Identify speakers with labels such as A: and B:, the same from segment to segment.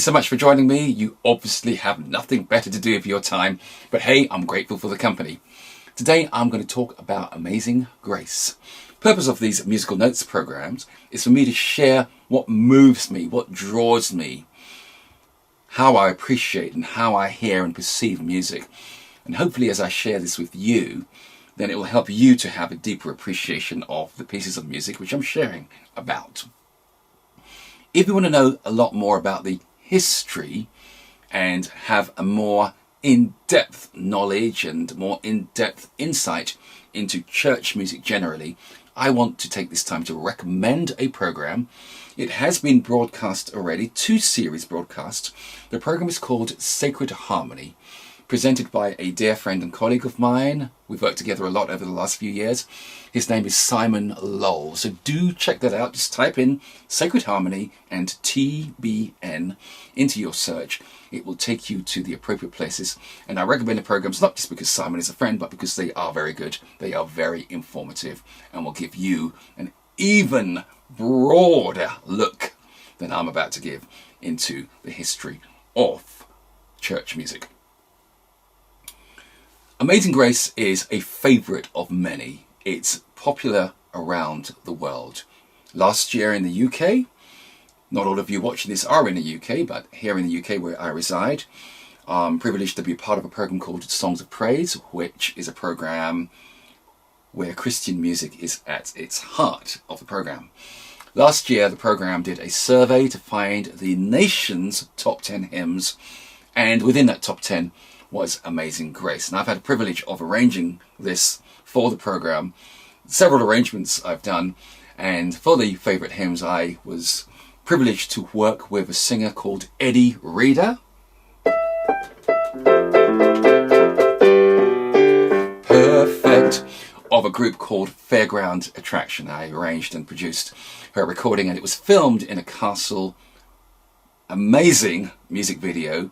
A: so much for joining me. You obviously have nothing better to do with your time, but hey, I'm grateful for the company. Today I'm going to talk about Amazing Grace. The purpose of these musical notes programs is for me to share what moves me, what draws me, how I appreciate and how I hear and perceive music. And hopefully as I share this with you, then it will help you to have a deeper appreciation of the pieces of music which I'm sharing about. If you want to know a lot more about the history and have a more in-depth knowledge and more in-depth insight into church music generally, I want to take this time to recommend a program. It has been broadcast already, 2 series broadcasts. The program is called Sacred Harmony, presented by a dear friend and colleague of mine. We've worked together a lot over the last few years. His name is Simon Lowell. So do check that out. Just type in Sacred Harmony and TBN into your search. It will take you to the appropriate places. And I recommend the programs not just because Simon is a friend, but because they are very good. They are very informative and will give you an even broader look than I'm about to give into the history of church music. Amazing Grace is a favourite of many. It's popular around the world. Last year in the UK, not all of you watching this are in the UK, but here in the UK where I reside, I'm privileged to be part of a program called Songs of Praise, which is a program where Christian music is at its heart of the program. Last year the program did a survey to find the nation's top 10 hymns, and within that top 10 was Amazing Grace. And I've had the privilege of arranging this for the program. Several arrangements I've done, and for the favourite hymns I was privileged to work with a singer called Eddie Reader. Perfect. Of a group called Fairground Attraction. I arranged and produced her recording, and it was filmed in a castle. Amazing music video,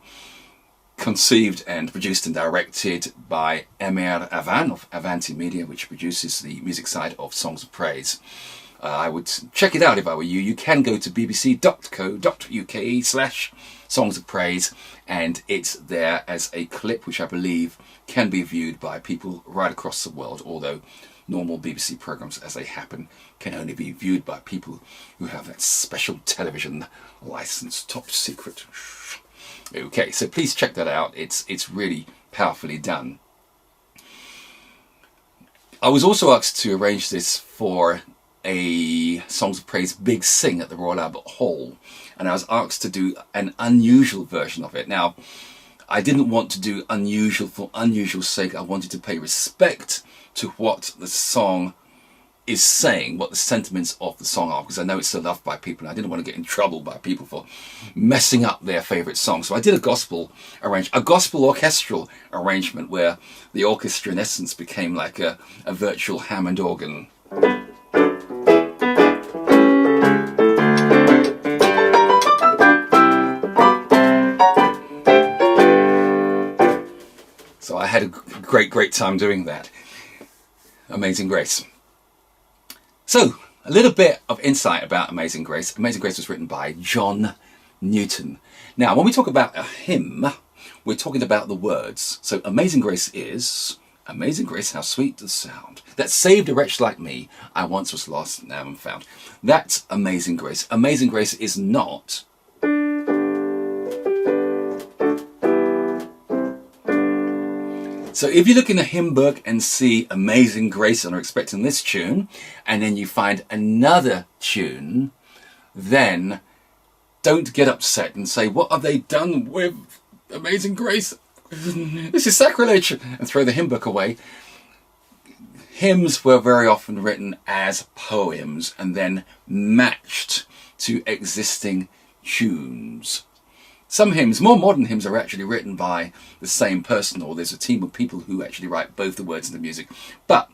A: conceived and produced and directed by Emir Avan of Avanti Media, which produces the music side of Songs of Praise. I would check it out if I were you. You can go to bbc.co.uk/Songs of Praise, and it's there as a clip which I believe can be viewed by people right across the world, although normal BBC programs as they happen can only be viewed by people who have that special television license, top secret. Okay, so please check that out. It's really powerfully done. I was also asked to arrange this for a Songs of Praise Big Sing at the Royal Albert Hall, and I was asked to do an unusual version of it. Now, I didn't want to do unusual for unusual sake. I wanted to pay respect to what the song is saying, what the sentiments of the song are, because I know it's so loved by people, and I didn't want to get in trouble by people for messing up their favourite song. So I did a gospel orchestral arrangement where the orchestra in essence became like a virtual Hammond organ. So I had a great time doing that. Amazing Grace. So, a little bit of insight about Amazing Grace. Amazing Grace was written by John Newton. Now, when we talk about a hymn, we're talking about the words. So, Amazing Grace is, Amazing Grace, how sweet the sound that saved a wretch like me. I once was lost, now I'm found. That's Amazing Grace. Amazing Grace is not So if you look in a hymn book and see Amazing Grace and are expecting this tune, and then you find another tune, then don't get upset and say, what have they done with Amazing Grace? This is sacrilege, and throw the hymn book away. Hymns were very often written as poems and then matched to existing tunes. Some hymns, more modern hymns, are actually written by the same person, or there's a team of people who actually write both the words and the music. But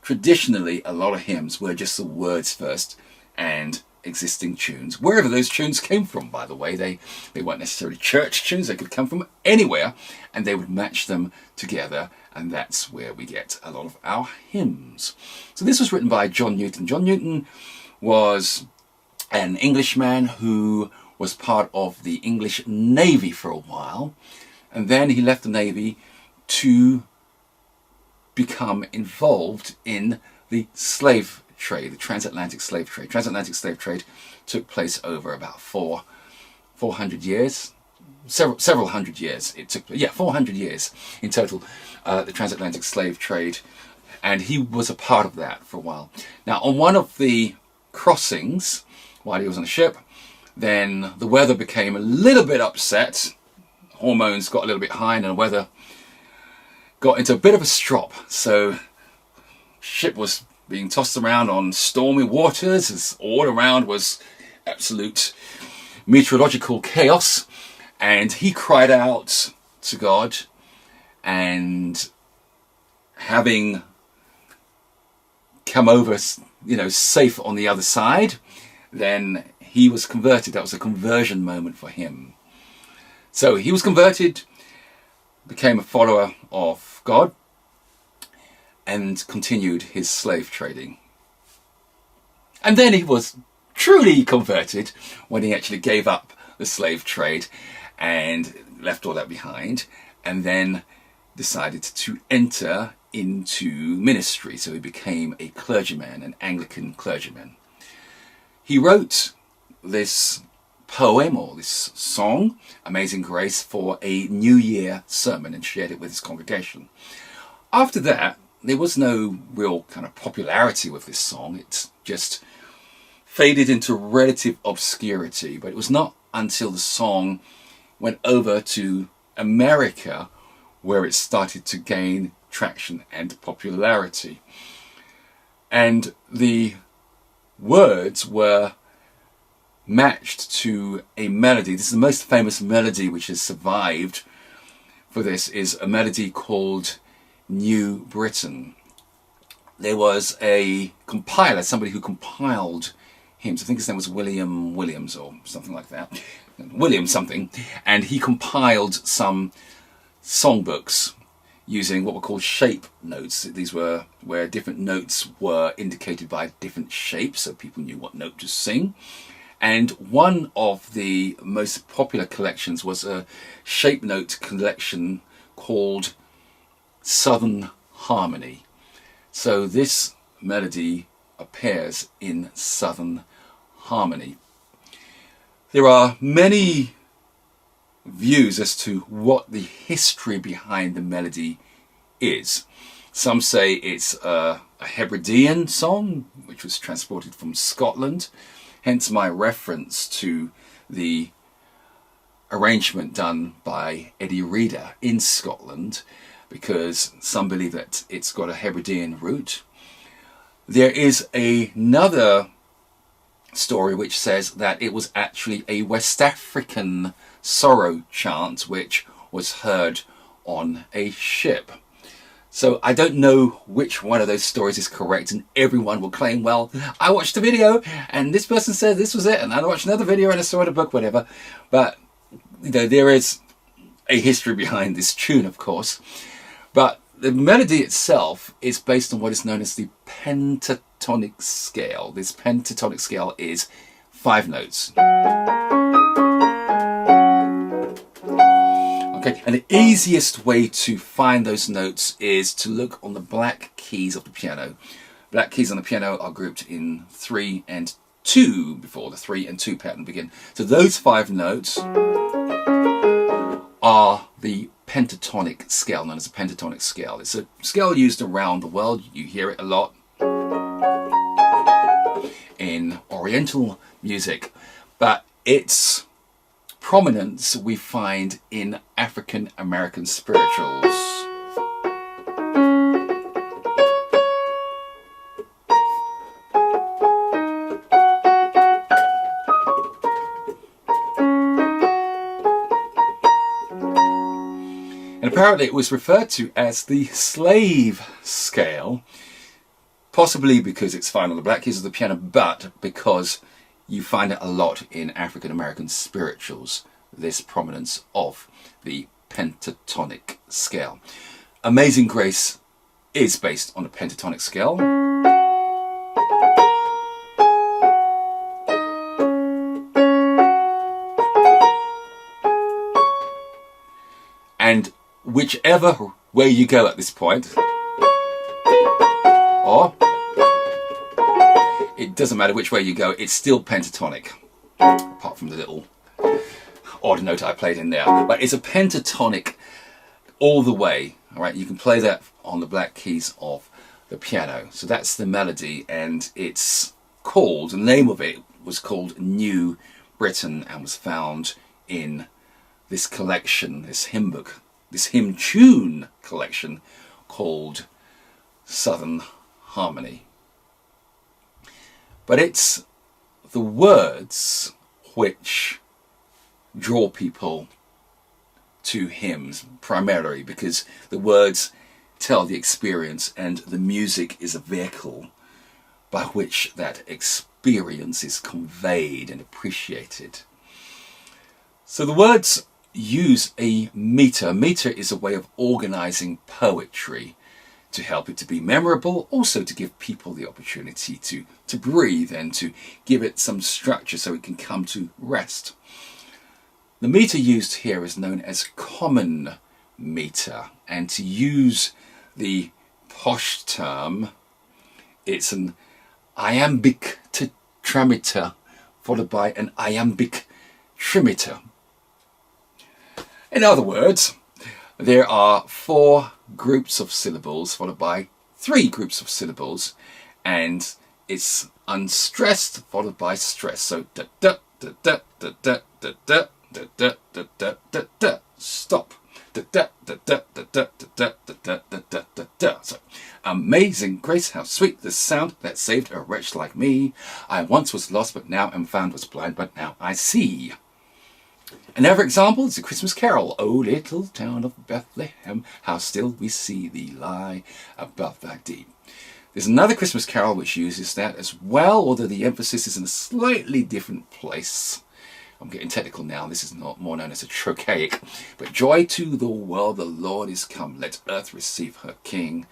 A: traditionally, a lot of hymns were just the words first and existing tunes. Wherever those tunes came from, by the way, they weren't necessarily church tunes. They could come from anywhere, and they would match them together, and that's where we get a lot of our hymns. So this was written by John Newton. John Newton was an Englishman who was part of the English Navy for a while, and then he left the Navy to become involved in the slave trade, the transatlantic slave trade. Transatlantic slave trade took place over about 400 years, several hundred years. It took, 400 years in total, the transatlantic slave trade, and he was a part of that for a while. Now, on one of the crossings, while he was on the ship, then the weather became a little bit upset. Hormones got a little bit high, and the weather got into a bit of a strop. So ship was being tossed around on stormy waters, as all around was absolute meteorological chaos. And he cried out to God, and having come over, safe on the other side, then he was converted. That was a conversion moment for him. So he was converted, became a follower of God, and continued his slave trading. And then he was truly converted when he actually gave up the slave trade and left all that behind, and then decided to enter into ministry. So he became a clergyman, an Anglican clergyman. He wrote this poem, or this song, Amazing Grace, for a New Year sermon and shared it with his congregation. After that, there was no real kind of popularity with this song. It just faded into relative obscurity. But it was not until the song went over to America where it started to gain traction and popularity. And the words were matched to a melody. This is the most famous melody which has survived for this, is a melody called New Britain. There was a compiler, somebody who compiled hymns. I think his name was William Williams or something like that. William something. And he compiled some songbooks using what were called shape notes. These were where different notes were indicated by different shapes, so people knew what note to sing. And one of the most popular collections was a shape note collection called Southern Harmony. So this melody appears in Southern Harmony. There are many views as to what the history behind the melody is. Some say it's a Hebridean song which was transported from Scotland, hence my reference to the arrangement done by Eddie Reader in Scotland, because some believe that it's got a Hebridean root. There is another story which says that it was actually a West African sorrow chant which was heard on a ship. So I don't know which one of those stories is correct, and everyone will claim, well, I watched a video and this person said this was it, and I watched another video and I saw it in a book, whatever. But there is a history behind this tune, of course. But the melody itself is based on what is known as the pentatonic scale. This pentatonic scale is 5 notes. Okay, and the easiest way to find those notes is to look on the black keys of the piano. Black keys on the piano are grouped in 3 and 2 before the 3 and 2 pattern begin. So those 5 notes are the pentatonic scale, known as the pentatonic scale. It's a scale used around the world. You hear it a lot in Oriental music, but its prominence we find in African American spirituals. And apparently it was referred to as the slave scale, possibly because it's found on the black keys of the piano, but because you find it a lot in African American spirituals, this prominence of the pentatonic scale. Amazing Grace is based on the pentatonic scale. And whichever way you go at this point, or it doesn't matter which way you go, it's still pentatonic, apart from the little odd note I played in there. But it's a pentatonic all the way. All right, you can play that on the black keys of the piano. So that's the melody, and it's called, the name of it was called New Britain, and was found in this collection, this hymn book, this hymn tune collection called Southern Harmony. But it's the words which draw people to hymns primarily, because the words tell the experience and the music is a vehicle by which that experience is conveyed and appreciated. So the words use a meter. Meter is a way of organizing poetry to help it to be memorable, also to give people the opportunity to breathe and to give it some structure so it can come to rest. The meter used here is known as common meter, and to use the posh term, it's an iambic tetrameter followed by an iambic trimeter. In other words, there are 4 groups of syllables followed by 3 groups of syllables, and it's unstressed followed by stress. So da da da da da da da da da da da da da da, stop. Da da da da da da da da da da da da da. So, amazing grace, how sweet the sound that saved a wretch like me. I once was lost, but now am found, was blind, but now I see. Another example is a Christmas carol. O little town of Bethlehem, how still we see thee lie above thy deep. There's another Christmas carol which uses that as well, although the emphasis is in a slightly different place. I'm getting technical now. This is not more known as a trochaic. But joy to the world, the Lord is come. Let earth receive her King.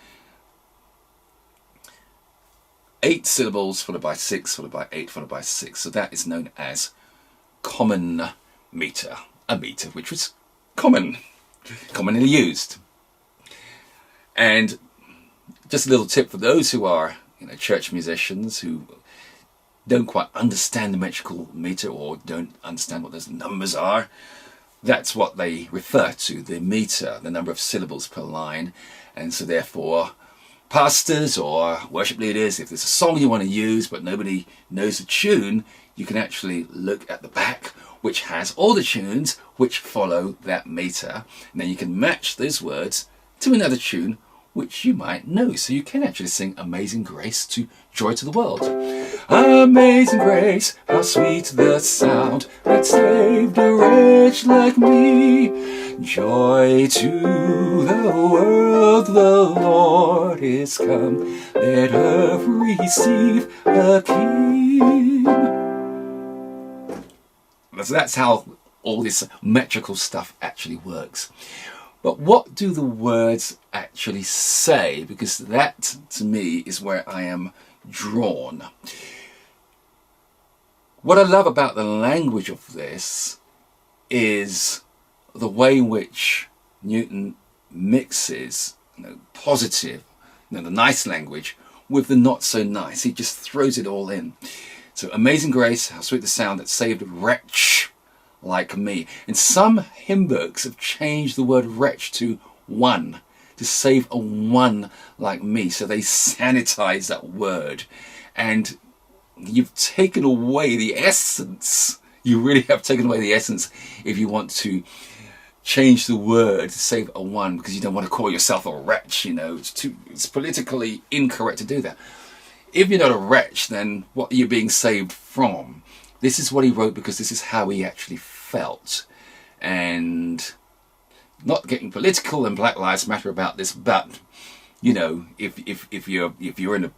A: 8 syllables followed by 6, followed by 8, followed by 6. So that is known as common meter. A meter which was commonly used. And just a little tip for those who are, church musicians who don't quite understand the metrical meter or don't understand what those numbers are. That's what they refer to, the meter, the number of syllables per line. And so therefore, pastors or worship leaders, if there's a song you want to use but nobody knows the tune, you can actually look at the back, which has all the tunes which follow that meter. And then you can match those words to another tune which you might know. So you can actually sing Amazing Grace to Joy to the World. Amazing grace, how sweet the sound that saved a wretch like me. Joy to the world, the Lord is come. Let earth receive a King. So that's how all this metrical stuff actually works. But what do the words actually say? Because that, to me, is where I am drawn. What I love about the language of this is the way in which Newton mixes positive, the nice language, with the not so nice. He just throws it all in. So, amazing grace, how sweet the sound that saved a wretch like me. And some hymn books have changed the word wretch to one, to save a one like me. So they sanitize that word. And you've taken away the essence. You really have taken away the essence if you want to change the word to save a one, because you don't want to call yourself a wretch. It's politically incorrect to do that. If you're not a wretch, then what are you being saved from? This is what he wrote because this is how he actually felt. And not getting political and Black Lives Matter about this, but if you're in a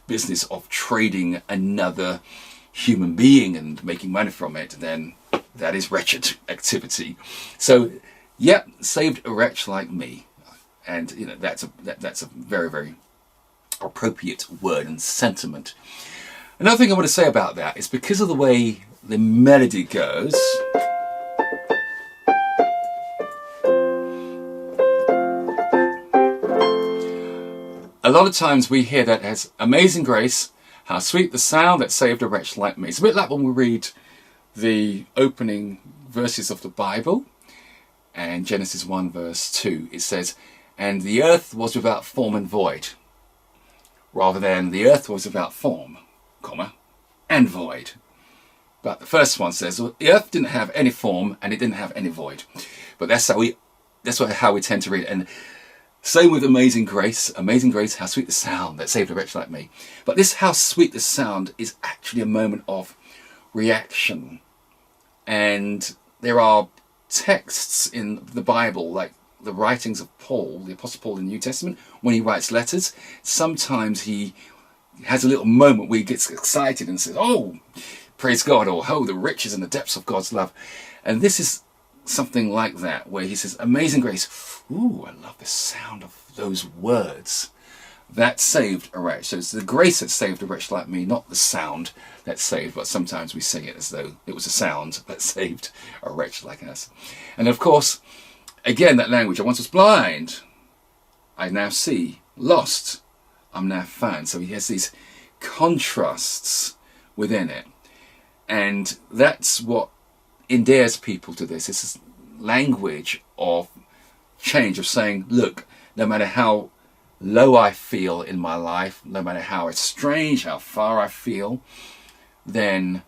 A: business of trading another human being and making money from it, then that is wretched activity. So, yeah, saved a wretch like me, and that's a very, very appropriate word and sentiment. Another thing I want to say about that is because of the way the melody goes, lot of times we hear that as amazing grace, how sweet the sound that saved a wretch like me. It's a bit like when we read the opening verses of the Bible, and Genesis 1 verse 2, it says, and the earth was without form and void, rather than the earth was without form, comma, and void. But the first one says, well, the earth didn't have any form and it didn't have any void. But that's how we tend to read it. And same with amazing grace, how sweet the sound that saved a wretch like me. But this how sweet the sound is actually a moment of reaction. And there are texts in the Bible, like the writings of Paul, the Apostle Paul in the New Testament, when he writes letters, sometimes he has a little moment where he gets excited and says, oh, praise God, or oh, the riches and the depths of God's love. And this is something like that, where he says, amazing grace. Ooh, I love the sound of those words. That saved a wretch. So it's the grace that saved a wretch like me, not the sound that saved, but sometimes we sing it as though it was a sound that saved a wretch like us. And of course, again, that language, I once was blind, I now see, lost, I'm now found. So he has these contrasts within it. And that's what endears people to this. It's this language of change, of saying, look, no matter how low I feel in my life, no matter how estranged, how far I feel, then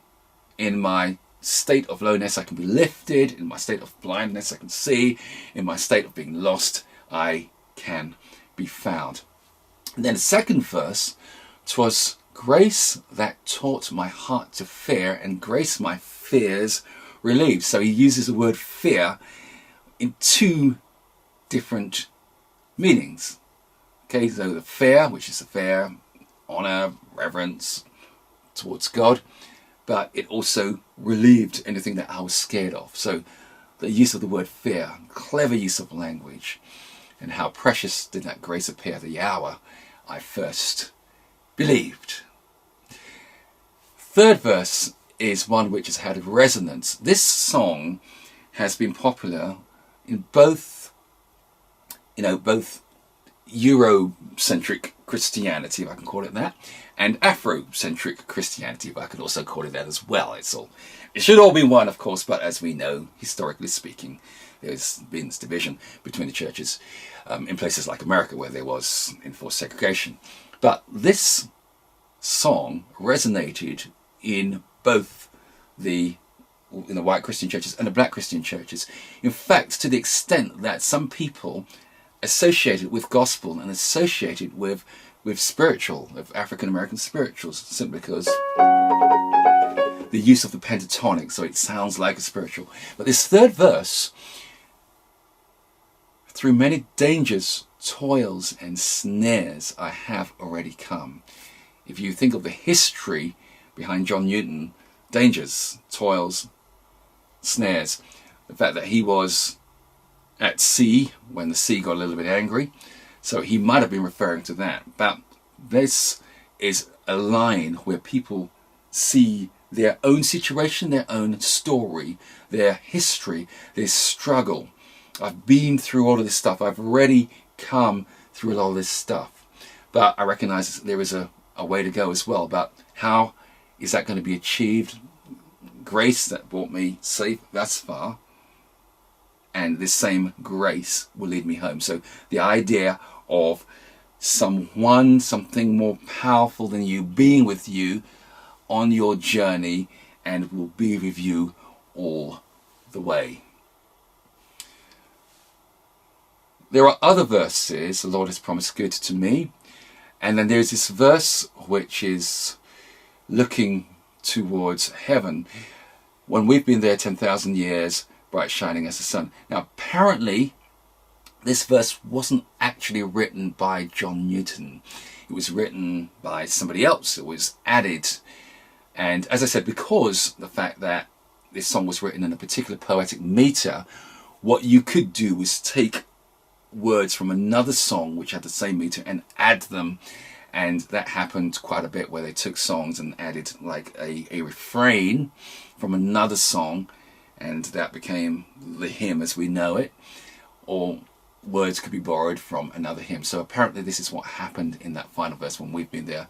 A: in my state of lowness I can be lifted, in my state of blindness I can see, in my state of being lost I can be found. And then the second verse, 'twas grace that taught my heart to fear, and grace my fears relieved. So he uses the word fear in two different meanings. Okay, so the fear, which is the fear, honor, reverence towards God, but it also relieved anything that I was scared of. So the use of the word fear, clever use of language, and how precious did that grace appear the hour I first believed. Third verse is one which has had resonance. This song has been popular in both Eurocentric Christianity, if I can call it that, and Afrocentric Christianity, if I could also call it that as well. It should all be one, of course, but as we know, historically speaking, there's been this division between the churches in places like America, where there was enforced segregation. But this song resonated in both the white Christian churches and the black Christian churches. In fact, to the extent that some people associated with gospel and associated with spiritual, of African American spirituals, simply because the use of the pentatonic, so it sounds like a spiritual. But this third verse, through many dangers, toils and snares I have already come. If you think of the history behind John Newton, dangers, toils, snares, the fact that he was at sea when the sea got a little bit angry, so he might have been referring to that. But this is a line where people see their own situation, their own story, their history, their struggle. I've been through all of this stuff. I've already come through all this stuff. But I recognize there is a way to go as well. But how is that going to be achieved? Grace that brought me safe thus far, and this same grace will lead me home. So the idea of something more powerful than you being with you on your journey and will be with you all the way. There are other verses, the Lord has promised good to me, and then there's this verse which is looking towards heaven, when we've been there 10,000 years, bright shining as the sun. Now apparently this verse wasn't actually written by John Newton. It was written by somebody else. It was added, and as I said, because the fact that this song was written in a particular poetic meter, what you could do was take words from another song which had the same meter and add them. And that happened quite a bit, where they took songs and added like a refrain from another song, and that became the hymn as we know it. Or words could be borrowed from another hymn. So apparently this is what happened in that final verse when we've been there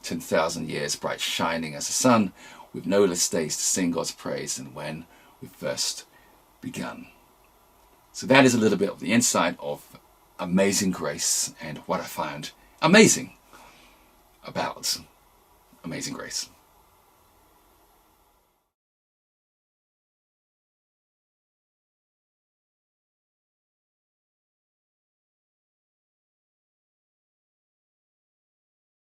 A: 10,000 years, bright shining as the sun, with no less days to sing God's praise than when we first begun. So that is a little bit of the inside of Amazing Grace and what I found amazing about Amazing Grace.